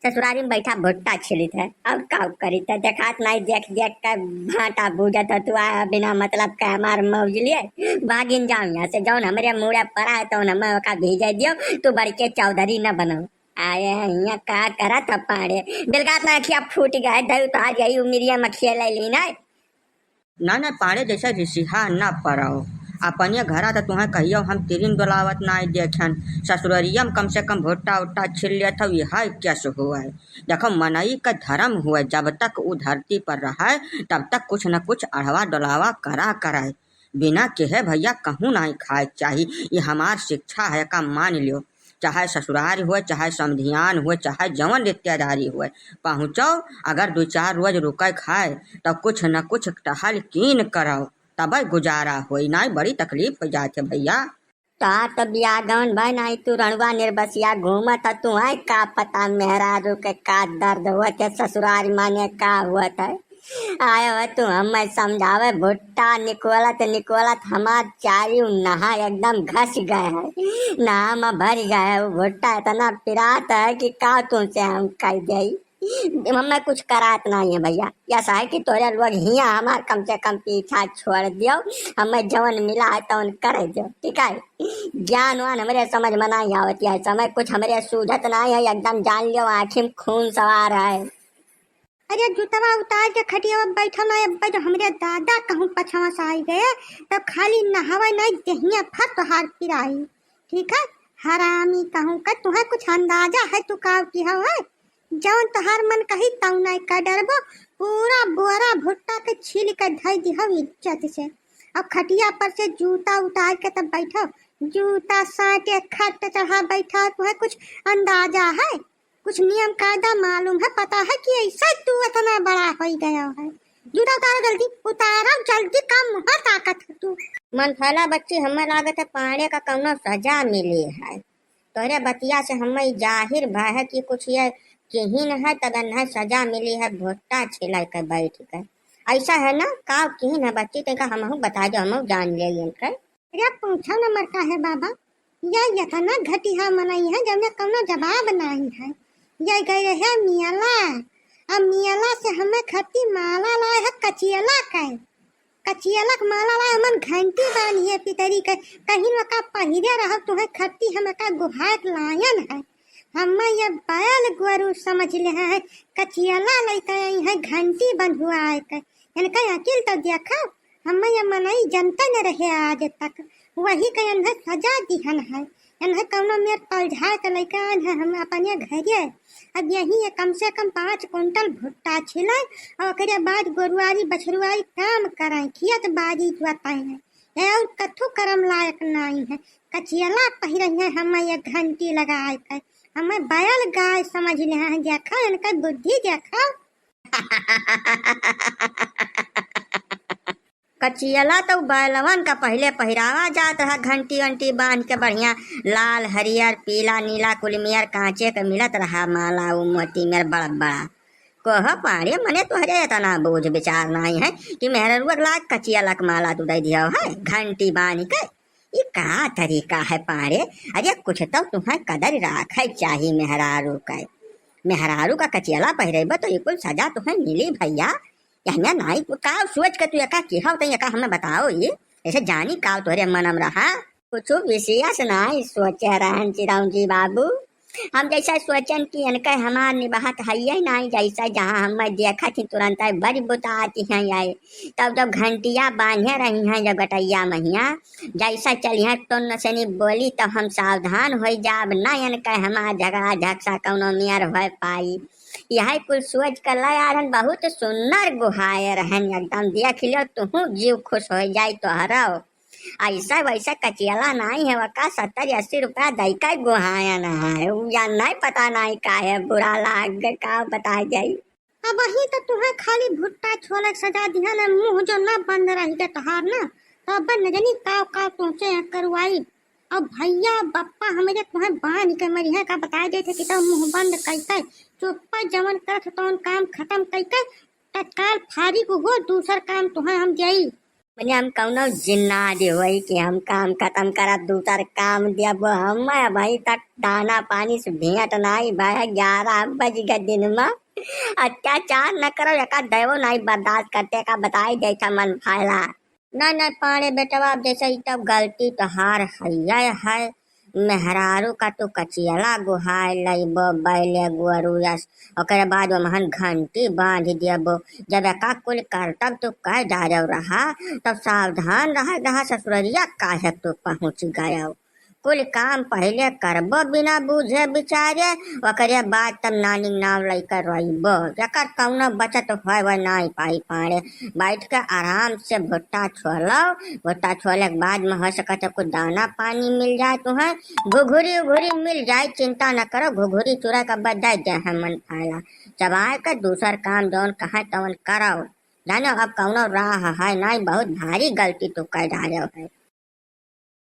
ससुरारी में बैठा भुट्टा छिलित है अब का करी था देखात नहीं देख देख कर भाटा बूझत तू आया बिना मतलब का हमार मौज लिए भागिन जाओ यहाँ से जाओ हमारे मुड़े पड़ा है तो हमें का भेज दियो तू बड़के चौधरी न बनो आए यहाँ का करा था पाड़े बिलगात ना अखिया फूट गए दही तो आज यही उमिरिया मखिया ले ली ना पाड़े जैसा रिसिहा ना पड़ो अपने घरा तो तुम्हें कहियो हम तिरिन डोलावत ना देखन ससुररिया में कम से कम भुट्टा उट्टा छिल लिया था यह क्या हुआ है। देखो मनई का धर्म हुआ जब तक वो धरती पर रहा है तब तक कुछ न कुछ अढ़वा डोलावा करा कराए बिना कहे भैया कहूँ नहीं खाए चाहिए। ये हमार शिक्षा है का मान लियो चाहे ससुराल हुए चाहे समधियान हुए चाहे जवन रिश्तेदारी हुए पहुँचो अगर 2-4 रोज रुके खाए तो कुछ न कुछ टहल कीन करो तब गुजारा हो नहीं बड़ी तकलीफ हो जाते भैया। तो बिया गवन भाई नहीं तू रणवा निर्बसिया घूमत तू है का पता मेहरारू के का दर्द हुआ थे ससुराल माने का हुआ था आयो तू हमें समझावे भुट्टा निकोलत हमार चारी नहा एकदम घस गए है नहा में भर गए है वो भुट्टा इतना पिरात है कि का तुमसे हम कह दे हमें कुछ करात नहीं है भैया ऐसा है कि तोरे लोग हिया हमार कम से कम पीछा छोड़ दियो हमें जवन मिला है तो कर दो ठीक है। ज्ञान वान हमारे समझ में नहीं आवती है समय कुछ हमारे सूझत नहीं है एकदम जान लियो आँखी में खून सवार है। अरे जूतवा उतार के खटिया बैठल है अब जो हमारे दादा कहूँ पछवा से आई गए तब खाली नहावा नहीं दहिया फट तो हार पिराई ठीक है। हरामी कहूँ का तुम्हें कुछ अंदाजा है तू का की है जौन तहार मन कही तौ नहीं का डरबो पूरा बोरा भुट्टा के छील के धई दिहो इज्जत से। अब खटिया पर से जूता उतार के तब बैठो जूता साटे खट चढ़ा बैठा तुम्हें कुछ अंदाजा है कुछ नियम कायदा मालूम है पता है कि ऐसा तू इतना बड़ा हो गया है। जूता उतारो जल्दी काम मुहर ताकत है तू मन फैला बच्ची हमें लागत है पाड़े का कौनो सजा मिली है तोरे बतिया से हमें जाहिर भय है कि कुछ ये किहिन है तगन है सजा मिली है भुट्टा छिला कर बैठ कर ऐसा है ना का किहिन है बच्ची तेका हम बता दो हम जान ले कर। अरे पूछा न मरता है बाबा यह इतना घटिया मनाई है जब कौनो जवाब नहीं है। यह गए है मियाला अब मियाला से हमें खती माला लाए है कचियला का माला लाए हमन घंटी बानी है पितरी के कहीं न का पहिरे रह तुम्हें खती हमें का गुहात लायन है हम ये बैल गुरु समझ ले है कचियला लइका है घंटी बंध हुआ है इनका अकेल तो देखा हम ये मनई जनता न रहे आज तक वही का इन्हें सजा दिहन है इन्हें कौनो मेर पलझा के लइका है हम अपने घरे अब यही है कम से कम 5 कुंटल भुट्टा छिलाए और ओकरे बाद गोरुआरी बछरुआरी काम कराए खियत बाजी जुआताए है और कथु करम लायक नहीं है कचियला पहिरे है हम ये घंटी लगाए कर हमें बैल गाय समझ ले हैं देखा इनका बुद्धि देखा कचियला तो बैलवन का पहले पहिरावा जात रहा घंटी वंटी बांध के बढ़िया लाल हरियर पीला नीला कुलमियर कांचे के मिलत रहा माला उ मोती मेर बड़ा बड़ा कह पाड़े मने तोहरे इतना बोझ विचार नहीं है कि मेहरा लाग कचियला का माला तू दे दिया है घंटी बांध के ये का तरीका है पाड़े। अरे कुछ तो तुम्हें कदर रखे चाहिए मेहरारू का कचियला पहिरेब तो ये कुल सजा तुम्हें मिली भैया यहाँ नहीं का सोच के तू यका की तो यका हमें बताओ ये ऐसे जानी का तोरे मनम रहा कुछ विशेष नहीं सोचे रहन चिराऊ जी बाबू हम जैसा सोचन कि इनका हमार निभात है नहीं जैसा जहाँ हम देखा थी तुरंत बड़ी बुताती हैं आए तब जब घंटिया बांधे रही हैं जब गटैया महिया जैसा चलिए तो नसनी बोली तब हम सावधान हो जाब ना इनका हमार झगड़ा झगसा कौनो मियर हो पाई यह कुल सोच कर लायारन बहुत सुंदर गुहाए रहन एकदम देख लियो तुहू जीव खुश हो जाए तोहरा ऐसा वैसा कचियला नहीं है वका 70-80 रुपया दई का गुहाया ना है या नहीं पता नहीं का है बुरा लाग का बता जाई। अब वही तो तुम्हें खाली भुट्टा छोले सजा दिया ना मुंह जो ना बंद रही के तोहार ना तो अब न जानी का पहुंचे करवाई अब भैया बप्पा हमें तुम्हें बांध के मरिया का बता देते कि तो मुंह बंद कैसे चुप्पा जमन करत तो काम खत्म कैसे तत्काल फारिग हो दूसर काम तुम्हें हम जाई मने हम कौनो जिन्ना दे वही कि हम काम खत्म करब दूसर काम दियब हम भाई तक दाना पानी से भेंट नाई भाई 11 बज गए दिन में अत्याचार न करो एका दैवो नहीं बर्दाश्त करते का बताई जैसा मन फायला ना ना पाड़े बेटवा अब जैसे ई तब गलती तो हार है मेहरारू का तो कचियला गुहाय लइबो बैले गुअरू यस ओकरे बाद वमहन घंटी बांध दियबो जब एका कुल करतब तो कह जा रहा तब सावधान रहा ससुररिया काहे तो पहुंच गया कुल काम पहले करबो बिना बूझे बिचारे ओकरे बाद तब नानी नाव लइकर रहिबो जकर कौनो बचत होय वह नहीं पाई पाड़े बैठ के आराम से भुट्टा छोलो भुट्टा छोले के बाद में हो सकत है कुछ दाना पानी मिल जाए तुम्हें घुघुरी उघुरी मिल जाए चिंता न करो घुघुरी चुरा का बजाय जहाँ मन फायला चबाए के दूसर काम जौन कहा तवन करो जानो अब कौनो राह है नहीं बहुत भारी गलती तो कर जा रहे है